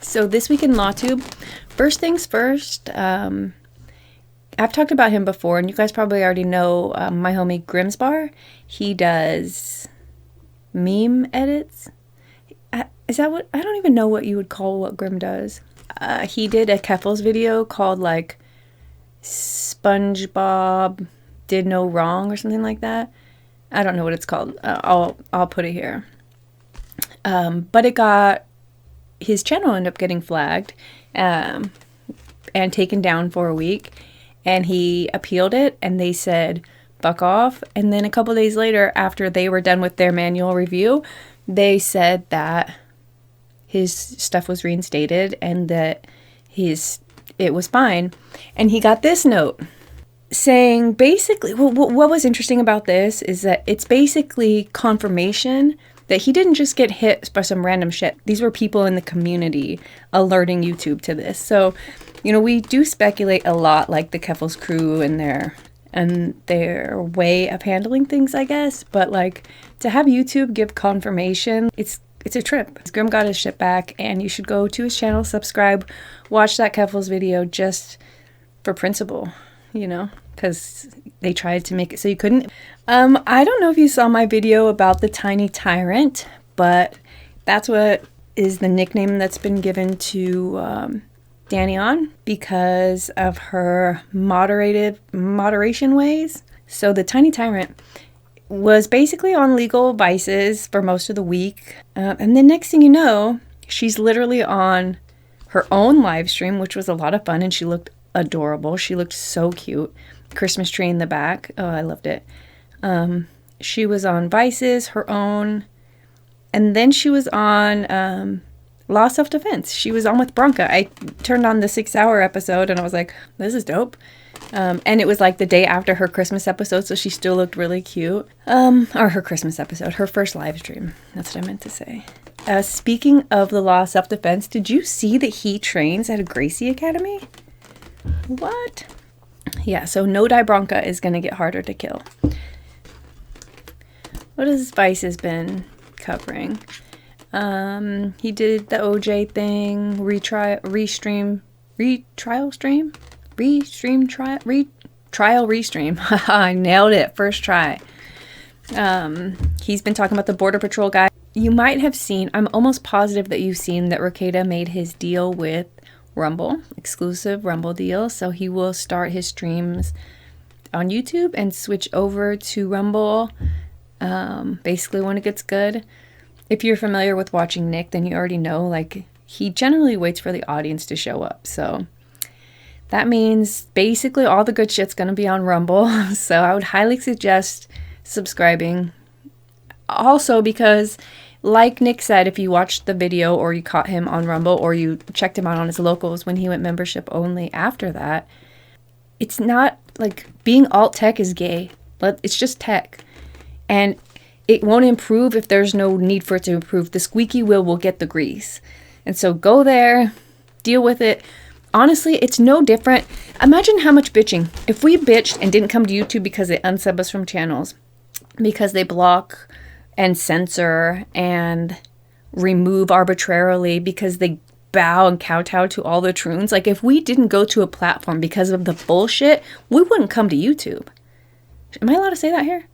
So this week in LawTube, first things first, I've talked about him before, and you guys probably already know my homie Grimsbar. He does meme edits. Is that what? I don't even know what you would call what Grim does. He did a Keffels video called like SpongeBob Did No Wrong or something like that. I don't know what it's called. I'll put it here. But it got, his channel ended up getting flagged and taken down for a week. And he appealed it, and they said, fuck off. And then a couple days later, after they were done with their manual review, they said that his stuff was reinstated and that it was fine. And he got this note saying, basically, what was interesting about this is that it's basically confirmation that he didn't just get hit by some random shit. These were people in the community alerting YouTube to this. So, you know, we do speculate a lot, like the Keffels crew and their way of handling things, I guess. But like, to have YouTube give confirmation, it's a trip. Grim got his shit back, and you should go to his channel, subscribe, watch that Keffels video just for principle, you know, because they tried to make it so you couldn't. I don't know if you saw my video about the Tiny Tyrant, but that's what is the nickname that's been given to Danny on because of her moderation ways. So the Tiny Tyrant was basically on legal vices for most of the week. And then next thing you know, she's literally on her own live stream, which was a lot of fun, and she looked adorable. She looked so cute. Christmas tree in the back. Oh, I loved it. She was on Vices, her own, and then she was on Law Self-Defense. She was on with Bronca. I turned on the 6-hour episode, and I was like, this is dope. And it was like the day after her Christmas episode, so she still looked really cute. Or her Christmas episode, her first live stream. That's what I meant to say. Speaking of the Law Self-Defense, did you see that he trains at a Gracie Academy? What? Yeah, so No Die Bronca is going to get harder to kill. What has Vice been covering? He did the OJ thing, restream. I nailed it, first try. He's been talking about the Border Patrol guy. You might have seen, I'm almost positive that you've seen that Rekieta made his deal with Rumble, exclusive Rumble deal. So he will start his streams on YouTube and switch over to Rumble basically when it gets good. If you're familiar with watching Nick, then you already know, like, he generally waits for the audience to show up. So that means basically all the good shit's going to be on Rumble. So I would highly suggest subscribing. Also because, like Nick said, if you watched the video or you caught him on Rumble or you checked him out on his locals when he went membership only after that, it's not like being alt tech is gay. But it's just tech. And it won't improve if there's no need for it to improve. The squeaky wheel will get the grease. And so go there, deal with it. Honestly, it's no different. Imagine how much bitching. If we bitched and didn't come to YouTube because they unsub us from channels, because they block and censor and remove arbitrarily, because they bow and kowtow to all the troons. Like, if we didn't go to a platform because of the bullshit, we wouldn't come to YouTube. Am I allowed to say that here?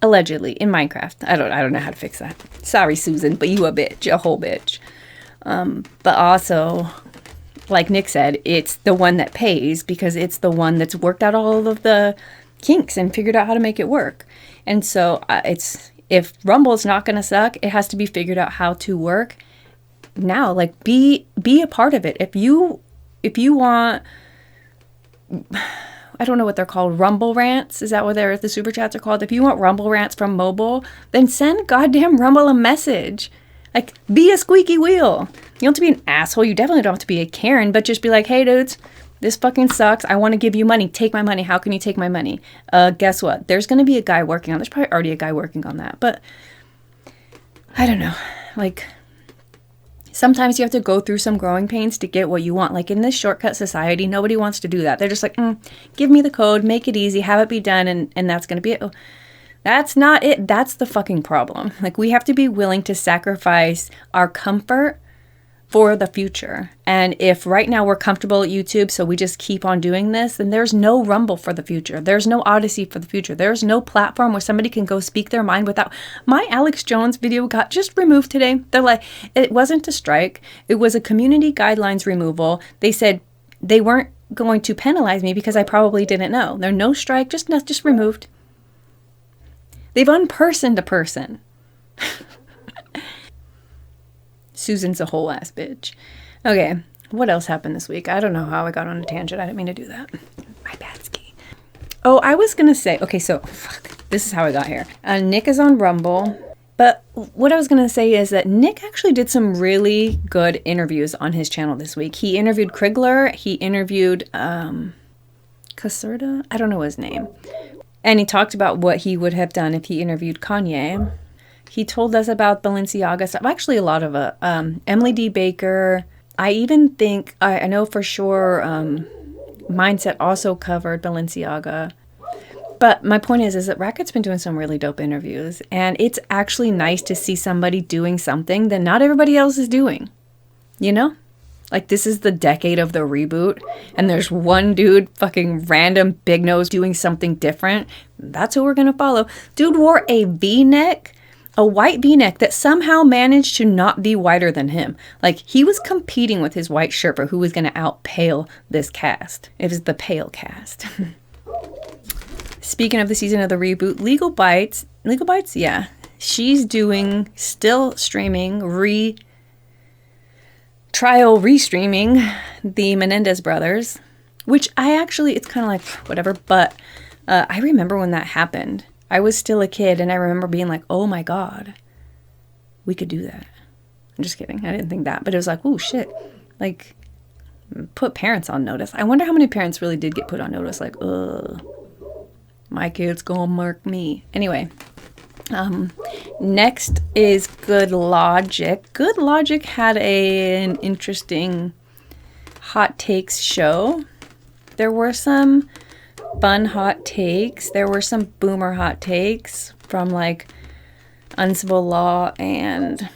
Allegedly, in Minecraft. I don't know how to fix that. Sorry, Susan, but you a bitch, a whole bitch. But also, like Nick said, it's the one that pays because it's the one that's worked out all of the kinks and figured out how to make it work. And so if Rumble's not going to suck, it has to be figured out how to work now. Like, be a part of it. If you want, I don't know what they're called, Rumble rants. Is that what the super chats are called? If you want Rumble rants from mobile, then send goddamn Rumble a message. Like, be a squeaky wheel. You don't have to be an asshole. You definitely don't have to be a Karen, but just be like, hey, dudes, this fucking sucks. I want to give you money. Take my money. How can you take my money? Guess what? There's going to be a guy working on, there's probably already a guy working on that, but I don't know. Like, sometimes you have to go through some growing pains to get what you want. Like, in this shortcut society, nobody wants to do that. They're just like, give me the code, make it easy, have it be done, and that's going to be it. That's not it. That's the fucking problem. Like, we have to be willing to sacrifice our comfort for the future. And if right now we're comfortable at YouTube, so we just keep on doing this, then there's no Rumble for the future. There's no Odysee for the future. There's no platform where somebody can go speak their mind without... My Alex Jones video got just removed today. They're like, it wasn't a strike. It was a community guidelines removal. They said they weren't going to penalize me because I probably didn't know. There's no strike, just removed. They've unpersoned a person. Susan's a whole ass bitch. Okay, what else happened this week? I don't know how I got on a tangent. I didn't mean to do that. My bad ski. Oh, I was gonna say, okay, so, this is how I got here. Nick is on Rumble, but what I was gonna say is that Nick actually did some really good interviews on his channel this week. He interviewed Krigler, he interviewed, Caserta? I don't know his name. And he talked about what he would have done if he interviewed Kanye. He told us about Balenciaga stuff. Actually, a lot of it. Emily D. Baker. I even think, I know for sure, Mindset also covered Balenciaga. But my point is that Racket's been doing some really dope interviews. And it's actually nice to see somebody doing something that not everybody else is doing. You know? Like, this is the decade of the reboot. And there's one dude, fucking random big nose, doing something different. That's who we're going to follow. Dude wore a V-neck. A white V-neck that somehow managed to not be whiter than him. Like, he was competing with his white shirt for who was going to outpale this cast. It was the pale cast. Speaking of the season of the reboot, Legal Bites, yeah. She's doing, still streaming, restreaming the Menendez brothers. Which I actually, it's kind of like, whatever, but I remember when that happened. I was still a kid, and I remember being like, oh my God, we could do that. I'm just kidding. I didn't think that. But it was like, oh shit. Like, put parents on notice. I wonder how many parents really did get put on notice. Like, my kid's gonna mark me. Anyway, next is Good Logic. Good Logic had an interesting hot takes show. There were some fun hot takes. There were some boomer hot takes from like Uncivil Law, and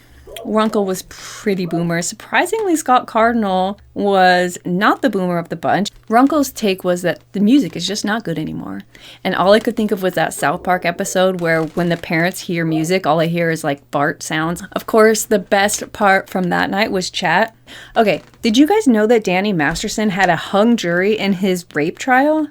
Runkle was pretty boomer. Surprisingly, Scott Cardinal was not the boomer of the bunch. Runkle's take was that the music is just not good anymore. And all I could think of was that South Park episode where when the parents hear music, all I hear is like Bart sounds. Of course, the best part from that night was chat. Okay, did you guys know that Danny Masterson had a hung jury in his rape trial?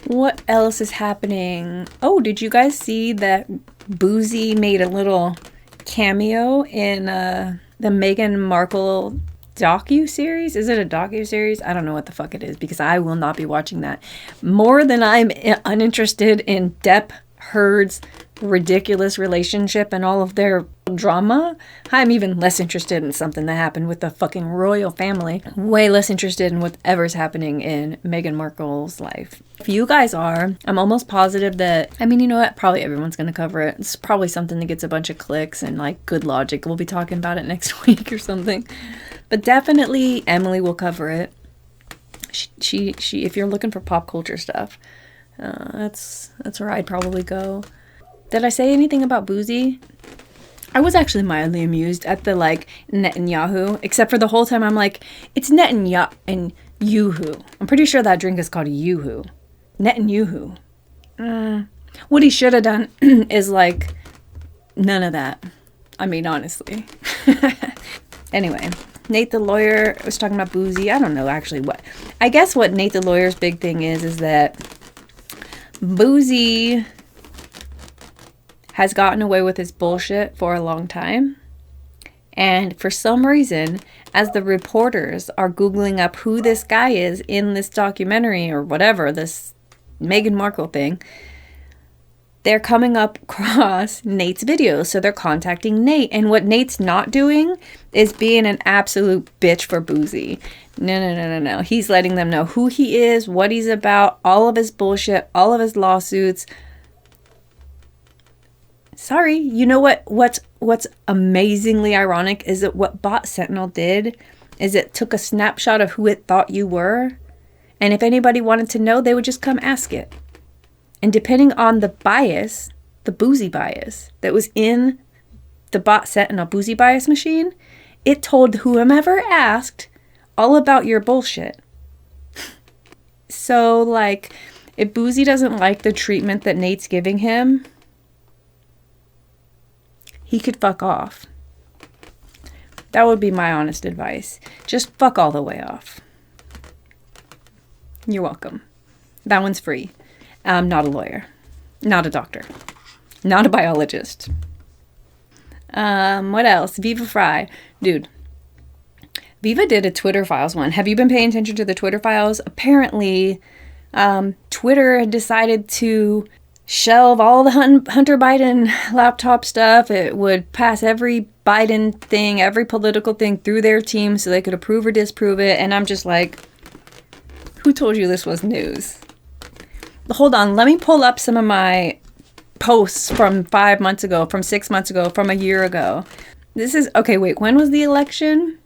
What else is happening? Oh, did you guys see that Boozy made a little cameo in the Meghan Markle docu-series? Is it a docu-series? I don't know what the fuck it is because I will not be watching that. More than I'm uninterested in Depp Heard's ridiculous relationship and all of their drama, I'm even less interested in something that happened with the fucking royal family. Way less interested in whatever's happening in Meghan Markle's life. If you guys are, I'm almost positive that, I mean, you know what? Probably everyone's going to cover it. It's probably something that gets a bunch of clicks and like Good Logic. We'll be talking about it next week or something. But definitely Emily will cover it. She if you're looking for pop culture stuff, that's where I'd probably go. Did I say anything about Boozy? I was actually mildly amused at the, like, Netanyahu, except for the whole time I'm like, it's Netanyahu and Yoo-hoo. I'm pretty sure that drink is called Yoo-hoo. Netanyahu. What he should have done is, like, none of that. I mean, honestly. Anyway, Nate the lawyer was talking about Boozy. I don't know, actually, what. I guess what Nate the lawyer's big thing is that Boozy has gotten away with his bullshit for a long time. And for some reason, as the reporters are Googling up who this guy is in this documentary or whatever, this Meghan Markle thing, they're coming up across Nate's videos. So they're contacting Nate. And what Nate's not doing is being an absolute bitch for Boozy. No. He's letting them know who he is, what he's about, all of his bullshit, all of his lawsuits. Sorry, you know what's amazingly ironic is that what Bot Sentinel did is it took a snapshot of who it thought you were, and if anybody wanted to know, they would just come ask it. And depending on the bias, the Boozy bias that was in the Bot Sentinel Boozy bias machine, it told whomever asked all about your bullshit. So, like, if Boozy doesn't like the treatment that Nate's giving him, he could fuck off. That would be my honest advice. Just fuck all the way off. You're welcome. That one's free. I'm not a lawyer. Not a doctor. Not a biologist. What else? Viva Fry. Dude. Viva did a Twitter Files one. Have you been paying attention to the Twitter Files? Apparently, Twitter had decided to shelve all the Hunter Biden laptop stuff. It would pass every Biden thing, every political thing through their team so they could approve or disprove it. And I'm just like, who told you this was news? Hold on, let me pull up some of my posts from 5 months ago, from 6 months ago, from a year ago. This is, okay, wait, when was the election?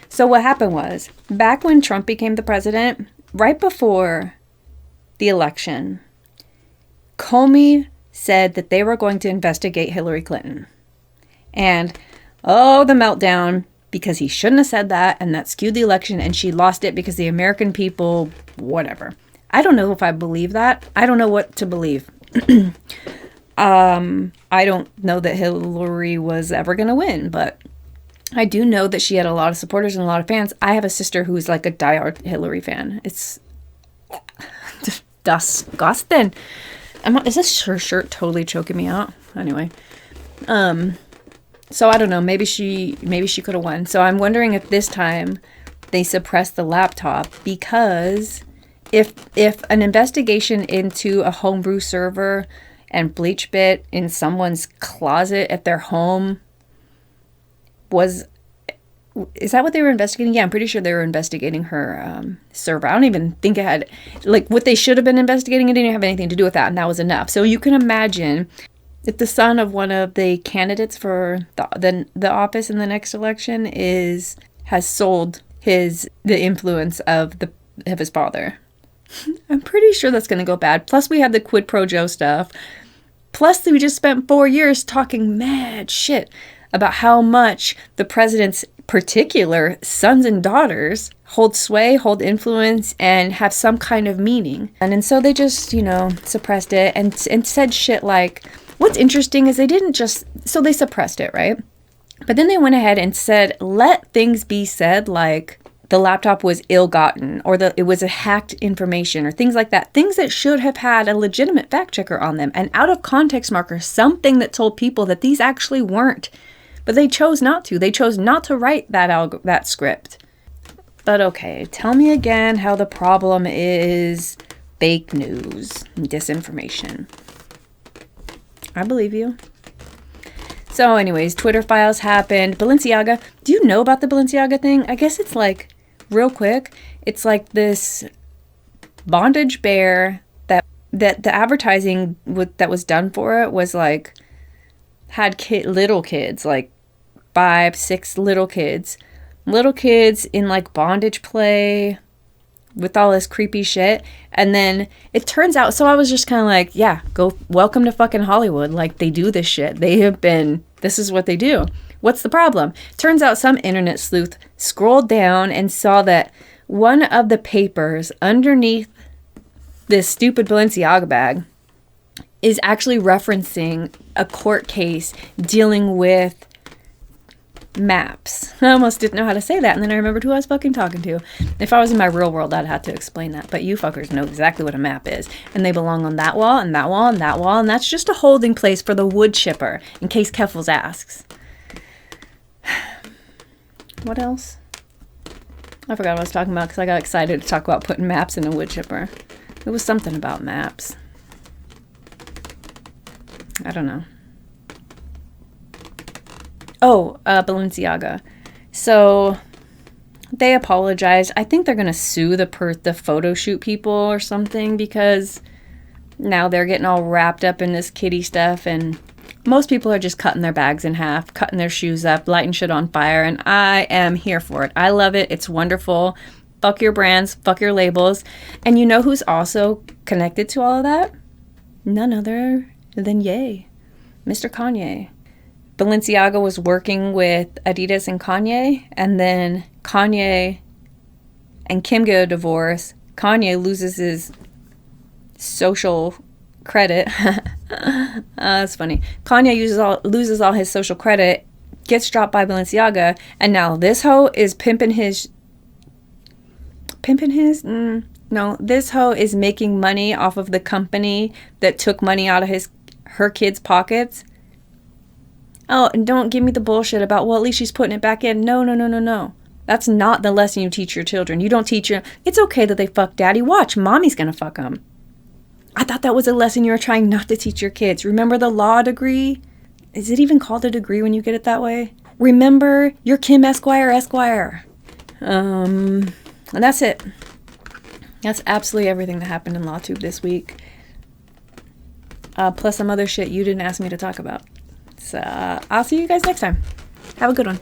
So what happened was, back when Trump became the president, right before the election, Comey said that they were going to investigate Hillary Clinton. And, oh, the meltdown, because he shouldn't have said that, and that skewed the election, and she lost it because the American people, whatever. I don't know if I believe that. I don't know what to believe. I don't know that Hillary was ever going to win, but I do know that she had a lot of supporters and a lot of fans. I have a sister who's like a diehard Hillary fan. It's disgusting. Is this her shirt totally choking me out? Anyway. So I don't know. Maybe she could have won. So I'm wondering if this time they suppressed the laptop, because if an investigation into a homebrew server and bleach bit in someone's closet at their home is that what they were investigating? Yeah, I'm pretty sure they were investigating her server. I don't even think it had, like, what they should have been investigating. It didn't have anything to do with that, and that was enough. So you can imagine if the son of one of the candidates for the office in the next election has sold the influence of his father. I'm pretty sure that's going to go bad. Plus, we had the quid pro Joe stuff. Plus, we just spent 4 years talking mad shit about how much the president's particular sons and daughters hold sway, hold influence, and have some kind of meaning. And so they just, suppressed it and said shit like, what's interesting is they didn't just, so they suppressed it, right? But then they went ahead and said, let things be said like the laptop was ill-gotten, or it was a hacked information, or things like that. Things that should have had a legitimate fact checker on them, an out-of-context marker, something that told people that these actually weren't. But they chose not to. They chose not to write that script. But okay, tell me again how the problem is fake news and disinformation. I believe you. So anyways, Twitter Files happened. Balenciaga. Do you know about the Balenciaga thing? I guess it's like, real quick, it's like this bondage bear that the advertising that was done for it was like, had little kids, like 5, 6 little kids in like bondage play with all this creepy shit. And then it turns out, so I was just kind of like, yeah, welcome to fucking Hollywood. Like, they do this shit. This is what they do. What's the problem? Turns out some internet sleuth scrolled down and saw that one of the papers underneath this stupid Balenciaga bag is actually referencing a court case dealing with maps. I almost didn't know how to say that, and then I remembered who I was fucking talking to. If I was in my real world, I'd have to explain that, but you fuckers know exactly what a map is, and they belong on that wall, and that wall, and that wall, and that's just a holding place for the wood chipper, in case Keffels asks. What else? I forgot what I was talking about, because I got excited to talk about putting maps in a wood chipper. It was something about maps. I don't know. Oh, Balenciaga. So they apologized. I think they're going to sue the photo shoot people or something, because now they're getting all wrapped up in this kitty stuff, and most people are just cutting their bags in half, cutting their shoes up, lighting shit on fire, and I am here for it. I love it. It's wonderful. Fuck your brands. Fuck your labels. And you know who's also connected to all of that? None other than Ye, Mr. Kanye. Balenciaga was working with Adidas and Kanye, and then Kanye and Kim get a divorce. Kanye loses his social credit. That's funny. Kanye loses all his social credit, gets dropped by Balenciaga, and now this hoe is this hoe is making money off of the company that took money out of her kids' pockets. Oh, and don't give me the bullshit about, well, at least she's putting it back in. No. That's not the lesson you teach your children. You don't teach them, it's okay that they fuck daddy. Watch, mommy's gonna fuck them. I thought that was a lesson you were trying not to teach your kids. Remember the law degree? Is it even called a degree when you get it that way? Remember your Kim Esquire. And that's it. That's absolutely everything that happened in LawTube this week. Plus some other shit you didn't ask me to talk about. So I'll see you guys next time. Have a good one.